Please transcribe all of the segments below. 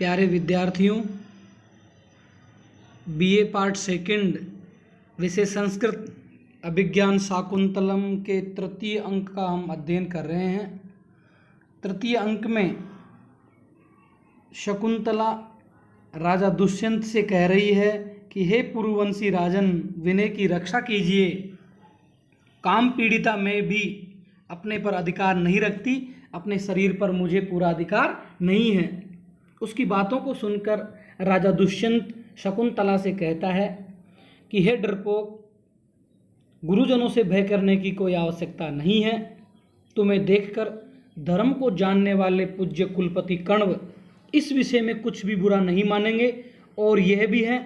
प्यारे विद्यार्थियों, BA part second विषय संस्कृत अभिज्ञान शाकुंतलम के तृतीय अंक का हम अध्ययन कर रहे हैं। तृतीय अंक में शकुंतला राजा दुष्यंत से कह रही है कि हे पुरुवंशी राजन, विनय की रक्षा कीजिए। काम पीड़िता मैं भी अपने पर अधिकार नहीं रखती, अपने शरीर पर मुझे पूरा अधिकार नहीं है। उसकी बातों को सुनकर राजा दुष्यंत शकुंतला से कहता है कि हे डरपोक, गुरुजनों से भय करने की कोई आवश्यकता नहीं है। तुम्हें देखकर धर्म को जानने वाले पूज्य कुलपति कण्व इस विषय में कुछ भी बुरा नहीं मानेंगे। और यह भी है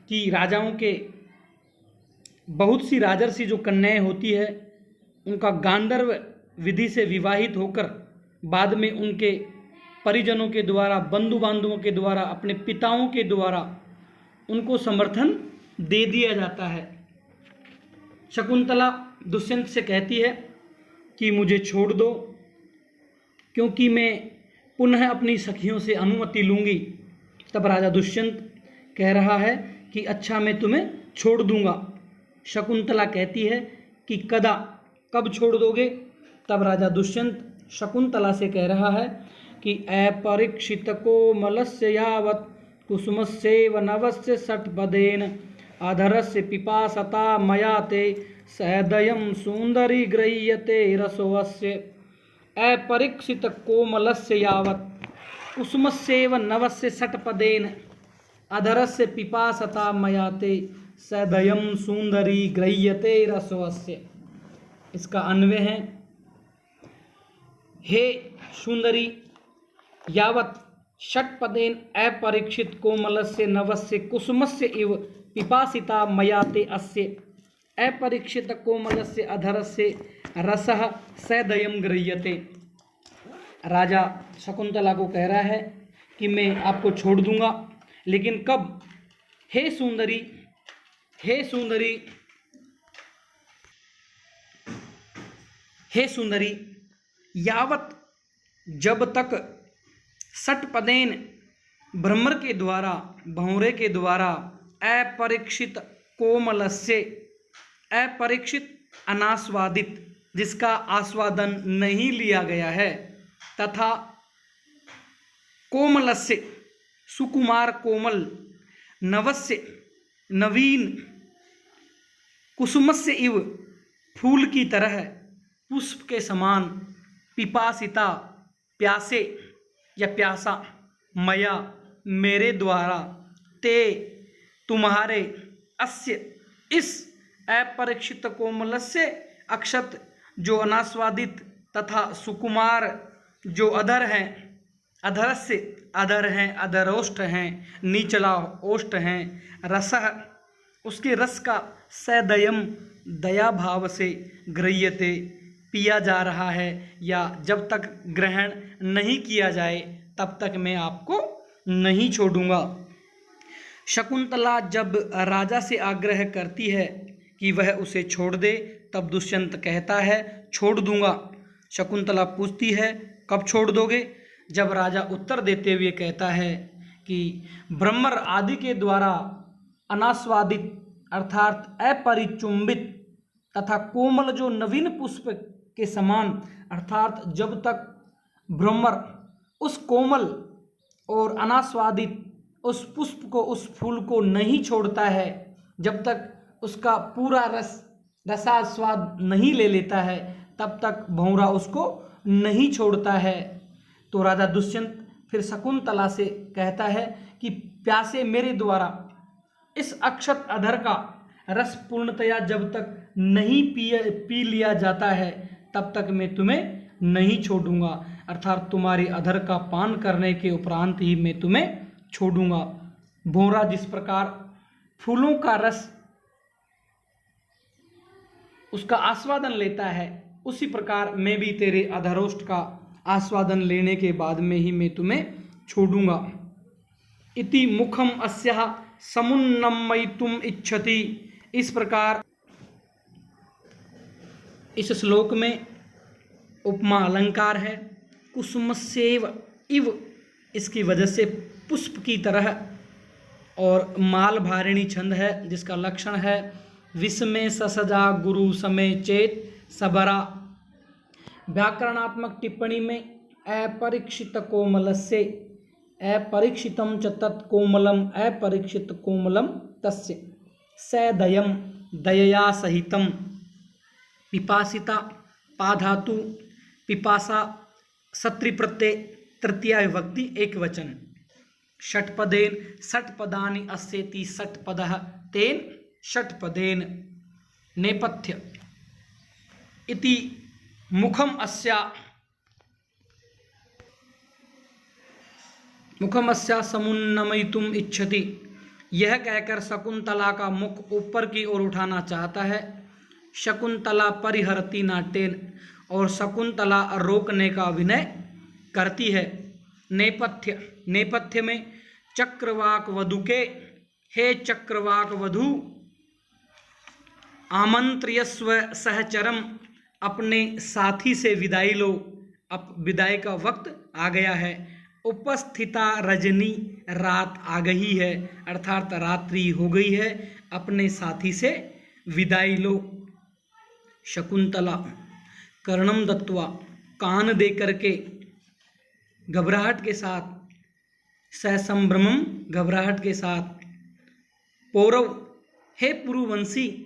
कि राजाओं के बहुत सी राजर्षि जो कन्याएं होती है, उनका गांधर्व विधि से विवाहित होकर बाद में उनके परिजनों के द्वारा, बंधु बांधवों के द्वारा, अपने पिताओं के द्वारा उनको समर्थन दे दिया जाता है। शकुंतला दुष्यंत से कहती है कि मुझे छोड़ दो, क्योंकि मैं पुनः अपनी सखियों से अनुमति लूँगी। तब राजा दुष्यंत कह रहा है कि अच्छा, मैं तुम्हें छोड़ दूँगा। शकुंतला कहती है कि कब छोड़ दोगे? तब राजा दुष्यंत शकुंतला से कह रहा है कि अपरीक्षित कोमलस्य यावत् कुसुमस्यैव नवस्य षट्पदेन अधरस्य पिपासता मया ते सहृदयं सुंदरी गृह्यते रसोऽस्य। अपरीक्षित कोमलस्य यावत् कुसुमस्यैव नवस्य षट्पदेन अधरस्य पिपासता मया ते सहृदयं सुंदरी गृह्यते रसोऽस्य। इसका अन्वय है, हे सुंदरी, यावत् षट्पदेन अपरीक्षित कोमलस्य नवस्य कुसुमस्य इव पिपासिता मया ते अस्य अपरीक्षित कोमलस्य अधरस्य रसः सहृदयं गृह्यते। राजा शकुंतला को कह रहा है कि मैं आपको छोड़ दूंगा, लेकिन कब? हे सुंदरी, हे सुंदरी, हे सुंदरी, यावत, जब तक षट्पदेन भ्रमर के द्वारा, भंवरे के द्वारा, अपरीक्षित कोमलस्य, अपरीक्षित अनास्वादित, जिसका आस्वादन नहीं लिया गया है, तथा कोमलस्य, सुकुमार कोमल, नवस्य, नवीन, कुसुमस्य इव, फूल की तरह, पुष्प के समान, पिपासिता, प्यासे या प्यासा, मया, मेरे द्वारा, ते, तुम्हारे, अस्य, इस अपरीक्षित कोमलस्य, अक्षत जो अनास्वादित, तथा सुकुमार जो अधर हैं, अधरस्य, अधर हैं, अधरोष्ठ हैं, नीचला ओष्ठ हैं, रसः, उसके रस का, सहृदयं, दया भाव से, गृह्यते, पिया जा रहा है, या जब तक ग्रहण नहीं किया जाए तब तक मैं आपको नहीं छोड़ूंगा। शकुंतला जब राजा से आग्रह करती है कि वह उसे छोड़ दे, तब दुष्यंत कहता है छोड़ दूंगा। शकुंतला पूछती है कब छोड़ दोगे? जब राजा उत्तर देते हुए कहता है कि भ्रमर आदि के द्वारा अनास्वादित अर्थात अपरिचुंबित तथा कोमल जो नवीन पुष्प के समान, अर्थात जब तक भ्रमर उस कोमल और अनास्वादित उस पुष्प को, उस फूल को नहीं छोड़ता है, जब तक उसका पूरा रसास्वाद नहीं ले लेता है, तब तक भंवरा उसको नहीं छोड़ता है। तो राजा दुष्यंत फिर शकुंतला से कहता है कि प्यासे मेरे द्वारा इस अक्षत अधर का रस पूर्णतया जब तक नहीं पी लिया जाता है, तब तक मैं तुम्हें नहीं छोड़ूंगा, अर्थात तुम्हारे अधर का पान करने के उपरांत ही मैं तुम्हें छोड़ूंगा। भंवरा जिस प्रकार फूलों का रस उसका आस्वादन लेता है, उसी प्रकार मैं भी तेरे अधरोष्ठ का आस्वादन लेने के बाद में ही मैं तुम्हें छोड़ूंगा। इति मुखम अस्याः समुन्नमयितुम इच्छति। इस प्रकार इस श्लोक में उपमा अलंकार है। कुसुमस्यैव इव, इसकी वजह से पुष्प की तरह, और माल भारिणी छंद है जिसका लक्षण है विस्मय ससजा गुरु समय चेत सबरा। व्याकरणात्मक टिप्पणी में अपरीक्षित कोमलस्य, अपरीक्षितम च तत्कोमलम अपरीक्षित कोमलम तस्य, सदयम दयया सहितम। पिपासिता पाधातु पिपासा सत्री प्रत्यय तृतीया विभक्ति एक वचन। षट्पदेन षट्पदानि अस्येति षट्पदः तेन षट्पदेन। नेपथ्य इति मुखम अस्या समुन्नमयितुम इच्छति। यह कहकर शकुंतला का मुख ऊपर की ओर उठाना चाहता है। शकुंतला परिहरति नाट्येन, और शकुंतला रोकने का अभिनय करती है। नेपथ्य, नेपथ्य में चक्रवाक वधु के, हे चक्रवाक वधु आमंत्र्यस्व सहचरम, अपने साथी से विदाई लो, अब विदाई का वक्त आ गया है। उपस्थिता रजनी, रात आ गई है अर्थात रात्रि हो गई है, अपने साथी से विदाई लो। शकुंतला कर्णम दत्वा, कान दे करके, घबराहट के साथ, सहसंभ्रमम घबराहट के साथ, पौरव हे पुरुवंशी,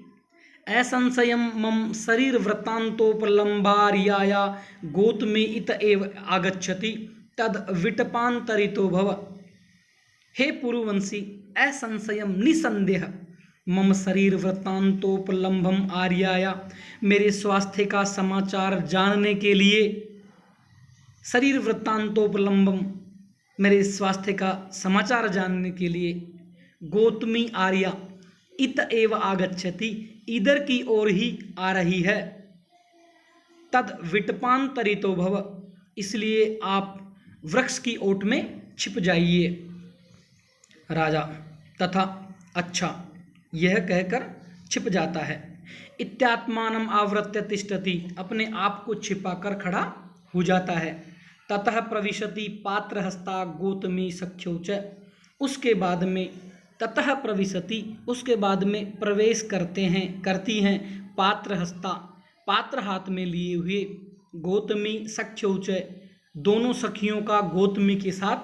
असंशयम मम शरीर वृत्तांतोपलंबार्याया गोतमे इत एव आगच्छति तद विटपांतरितो भव। हे पुरुवंशी, असंशयम निसंदेह, मम शरीर वृत्तांतोपलंबम आर्याया, मेरे स्वास्थ्य का समाचार जानने के लिए, शरीर वृत्तांतोपलंबम, मेरे स्वास्थ्य का समाचार जानने के लिए, गौतमी आर्या इत एव आगच्छति, इधर की ओर ही आ रही है। तद विटपांतरितो भव, इसलिए आप वृक्ष की ओट में छिप जाइए। राजा तथा, अच्छा, यह कहकर छिप जाता है। इत्यात्मानम आवृत्य तिष्ठति, अपने आप को छिपाकर खड़ा हो जाता है। ततः प्रविशति पात्रहस्ता गौतमी सख्यो च, उसके बाद में ततः प्रविशति, उसके बाद में प्रवेश करती हैं पात्रहस्ता, पात्र हाथ में लिए हुए, गौतमी सख्यो च, दोनों सखियों का गौतमी के साथ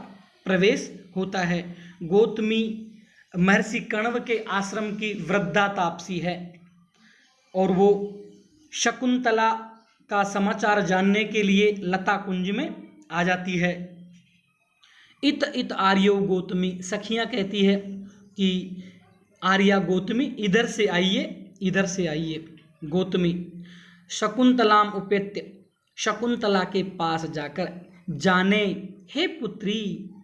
प्रवेश होता है। गौतमी महर्षि कण्व के आश्रम की वृद्धा तापसी है और वो शकुंतला का समाचार जानने के लिए लता कुंज में आ जाती है। इत इत आर्यो गौतमी, सखियाँ कहती है कि आर्या गौतमी इधर से आइए, इधर से आइए। गौतमी शकुंतलाम उपेत्य, शकुंतला के पास जाकर, जाने हे पुत्री,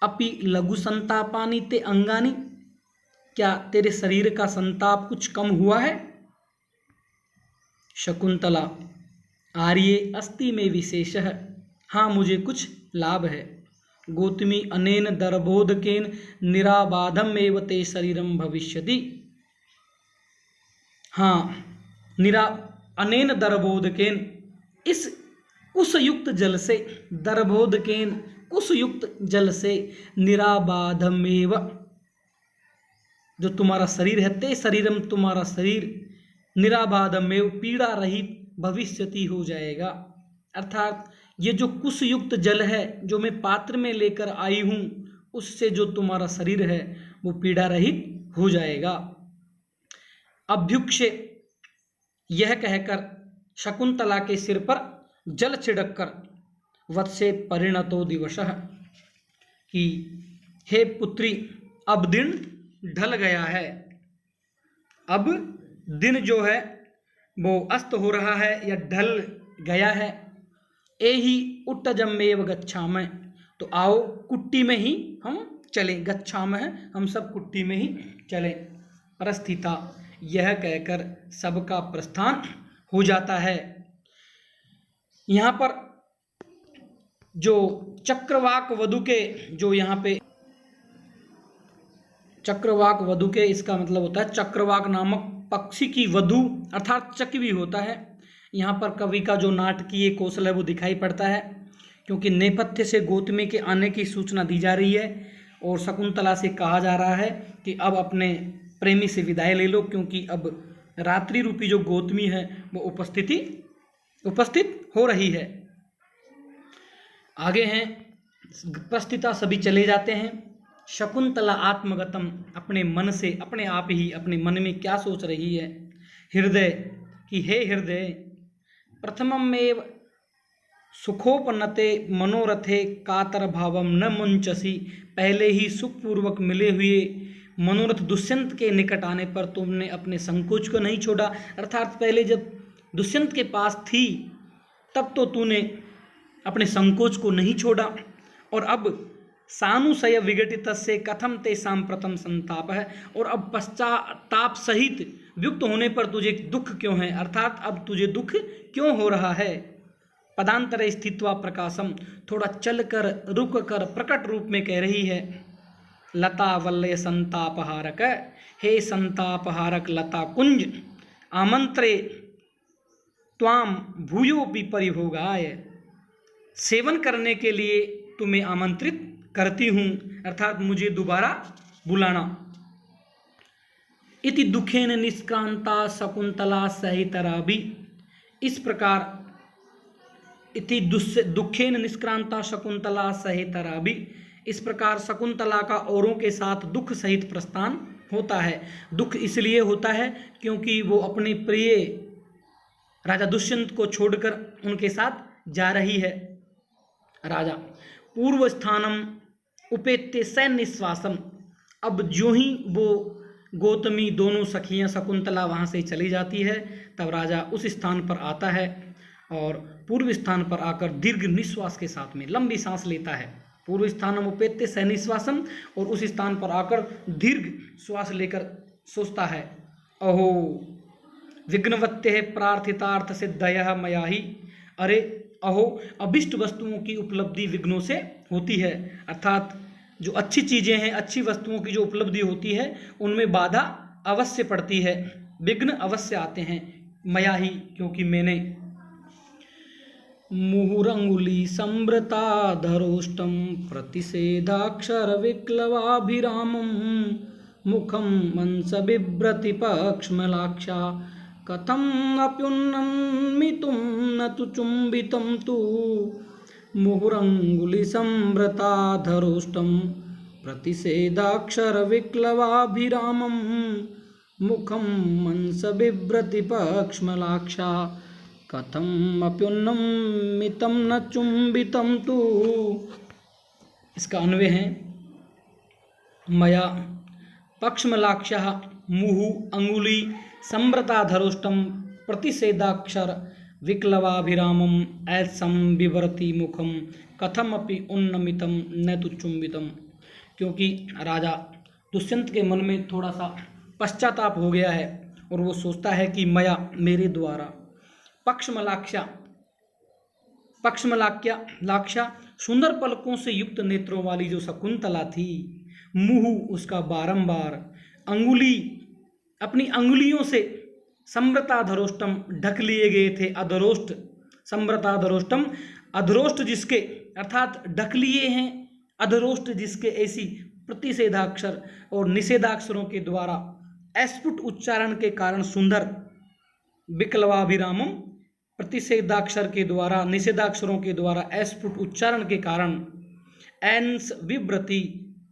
अपि लघु संतापानि ते अंगानि, क्या तेरे शरीर का संताप कुछ कम हुआ है? शकुंतला आर्ये अस्ति में विशेष है, हाँ मुझे कुछ लाभ है। गौतमी अनेन दर्भोदकेन निराबाधम एव ते शरीरम भविष्यति, हाँ अनेन दर्भोदकेन, इस कुशयुक्त जल से, दर्भोदकेन कुशयुक्त जल से, निराबाधमेव, जो तुम्हारा शरीर है, ते शरीरम तुम्हारा शरीर, निराबाधमेव पीड़ा रहित भविष्यति हो जाएगा। अर्थात ये जो कुशयुक्त जल है जो मैं पात्र में लेकर आई हूँ, उससे जो तुम्हारा शरीर है वो पीड़ा रहित हो जाएगा। अभ्युक्षे, यह कहकर शकुंतला के सिर पर जल छिड़ककर, वत्से परिणतो दिवसः, कि हे पुत्री अब दिन ढल गया है, अब दिन जो है वो अस्त हो रहा है या ढल गया है। एहि उत्तजमेव गच्छामः, तो आओ कुट्टी में ही हम चलें, गच्छामः हम सब कुट्टी में ही चलें। प्रस्थिता, यह कहकर सबका प्रस्थान हो जाता है। यहाँ पर जो चक्रवाक वधु के, जो यहाँ पे चक्रवाक वधु के, इसका मतलब होता है चक्रवाक नामक पक्षी की वधु अर्थात चकवी होता है। यहाँ पर कवि का जो नाटकीय कौशल है वो दिखाई पड़ता है क्योंकि नेपथ्य से गौतमी के आने की सूचना दी जा रही है और शकुंतला से कहा जा रहा है कि अब अपने प्रेमी से विदाई ले लो, क्योंकि अब रात्रि रूपी जो गौतमी है वो उपस्थित हो रही है। आगे हैं प्रस्थिता, सभी चले जाते हैं। शकुंतला आत्मगतम, अपने मन से अपने आप ही अपने मन में क्या सोच रही है। हृदय कि हे हृदय, प्रथममेव सुखोपनते मनोरथे कातर भावम न मुंचसी, पहले ही सुखपूर्वक मिले हुए मनोरथ दुष्यंत के निकट आने पर तुमने अपने संकोच को नहीं छोड़ा। अर्थात पहले जब दुष्यंत के पास थी तब तो तूने अपने संकोच को नहीं छोड़ा, और अब सानुसय विघटित से कथम ते सांप्रतम संताप है, और अब पश्चाताप सहित युक्त होने पर तुझे दुख क्यों है, अर्थात अब तुझे दुख क्यों हो रहा है। पदांतरे स्थित्वा प्रकाशम, थोड़ा चलकर रुक कर प्रकट रूप में कह रही है। लता वल्लय संतापहारक, हे संतापहारक लता कुंज, आमंत्रे त्वाम भूयोपि परिभोगाय, सेवन करने के लिए तुम्हें आमंत्रित करती हूँ, अर्थात मुझे दोबारा बुलाना। इति दुखेन निष्क्रांता शकुंतला सहितराभि, इस प्रकार इति दुखेन निष्क्रांता शकुंतला सहितराभि, इस प्रकार शकुंतला का औरों के साथ दुख सहित प्रस्थान होता है। दुख इसलिए होता है क्योंकि वो अपने प्रिय राजा दुष्यंत को छोड़कर उनके साथ जा रही है। राजा पूर्व स्थानम उपेत्य सैन्यश्वासम, अब जो ही वो गौतमी दोनों सखियां शकुंतला वहाँ से चली जाती है तब राजा उस स्थान पर आता है और पूर्व स्थान पर आकर दीर्घ निश्वास के साथ में लंबी सांस लेता है। पूर्व स्थानम उपेत्य सैन्यश्वासम, और उस स्थान पर आकर दीर्घ श्वास लेकर सोचता है। अहो विघ्नवत्य प्रार्थितार्थ सिद्धयः मया ही, अरे अहो अभिष्ट वस्तुओं की उपलब्धि विघ्नों से होती है, अर्थात जो अच्छी चीज़ें हैं, अच्छी वस्तुओं की जो उपलब्धि होती है उनमें बाधा अवश्य पड़ती है, विघ्न अवश्य आते हैं। मया ही, क्योंकि मैंने मुहुरंगुली संवृता धरोष्टम प्रतिषेधाक्षर विक्लवाभिरामम मुखम मंस बिभ्रति पक्ष्मलाक्षा कथम अप्युन्नमितुं न तु चुंबितं तु मुहुरंगुली संवृता धरोष्टम प्रतिषेधाक्षर विक्लवाभिरामम मुखम मंस बिभ्रति पक्ष्मलाक्षा कथम अप्युन्नमितं न चुंबितं तु। इसका अन्वय है मया पक्ष्मलाक्षः मुहु अंगुली संवृता धरोष्टम प्रतिषेधाक्षर विक्लवाभिरामम ऐसम विवरति मुखम कथमपि उन्नमितम न तु चुंबितम, क्योंकि राजा दुष्यंत के मन में थोड़ा सा पश्चाताप हो गया है और वो सोचता है कि मया, मेरे द्वारा, पक्ष्मलाक्षा सुंदर पलकों से युक्त नेत्रों वाली जो शकुंतला थी, मुहु उसका बारंबार, अंगुली अपनी अंगुलियों से, संवृता धरोष्टम ढक लिए गए थे अधरोष्ट, संवृता धरोष्टम अधरोष्ट जिसके, अर्थात ढक लिए हैं अधरोष्ट जिसके, ऐसी प्रतिषेधाक्षर और निषेधाक्षरों के द्वारा अस्फुट उच्चारण के कारण सुंदर, विक्लवाभिरामम प्रतिषेधाक्षर के द्वारा, निषेधाक्षरों के द्वारा अस्फुट उच्चारण के कारण, एंस विव्रति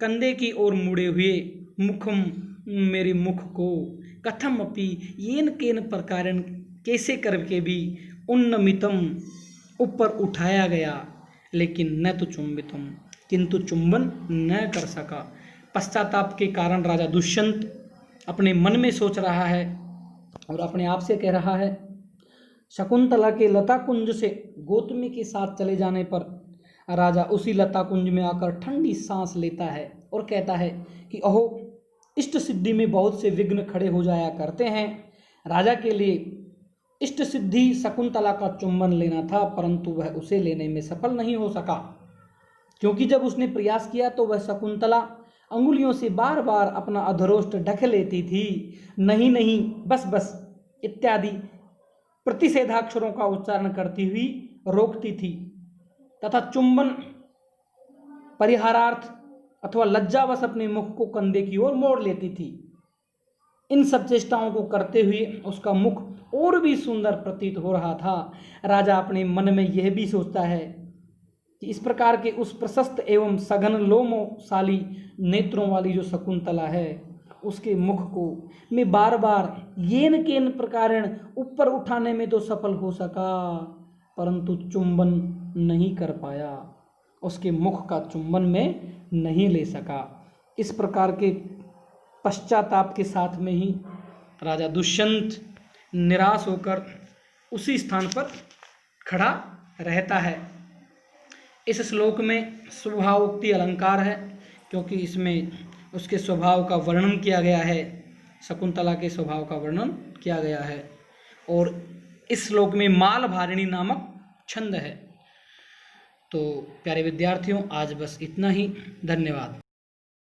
कंधे की ओर मुड़े हुए, मुखम मेरे मुख को, कथम अपि येन केन प्रकारन कैसे करके भी, उन्नमितम ऊपर उठाया गया, लेकिन न तो चुंबितम किंतु चुंबन न कर सका। पश्चाताप के कारण राजा दुष्यंत अपने मन में सोच रहा है और अपने आप से कह रहा है। शकुंतला के लता कुंज से गौतमी के साथ चले जाने पर राजा उसी लता कुंज में आकर ठंडी सांस लेता है और कहता है कि अहो इष्ट सिद्धि में बहुत से विघ्न खड़े हो जाया करते हैं। राजा के लिए इष्ट सिद्धि शकुंतला का चुंबन लेना था, परंतु वह उसे लेने में सफल नहीं हो सका, क्योंकि जब उसने प्रयास किया तो वह शकुंतला अंगुलियों से बार बार अपना अधरोष्ट ढक लेती थी। नहीं नहीं, बस बस इत्यादि प्रतिषेधाक्षरों का उच्चारण करती हुई रोकती थी। तथा चुंबन परिहारार्थ अथवा लज्जावश अपने मुख को कंधे की ओर मोड़ लेती थी। इन सब चेष्टाओं को करते हुए उसका मुख और भी सुंदर प्रतीत हो रहा था। राजा अपने मन में यह भी सोचता है कि इस प्रकार के उस प्रशस्त एवं सघन लोमशाली नेत्रों वाली जो शकुंतला है, उसके मुख को मैं बार बार येन केन प्रकारेण ऊपर उठाने में तो सफल हो सका, परंतु चुंबन नहीं कर पाया, उसके मुख का चुंबन में नहीं ले सका। इस प्रकार के पश्चाताप के साथ में ही राजा दुष्यंत निराश होकर उसी स्थान पर खड़ा रहता है। इस श्लोक में स्वभावोक्ति अलंकार है, क्योंकि इसमें उसके स्वभाव का वर्णन किया गया है, शकुंतला के स्वभाव का वर्णन किया गया है। और इस श्लोक में मालधारिणी नामक छंद है। तो प्यारे विद्यार्थियों, आज बस इतना ही। धन्यवाद।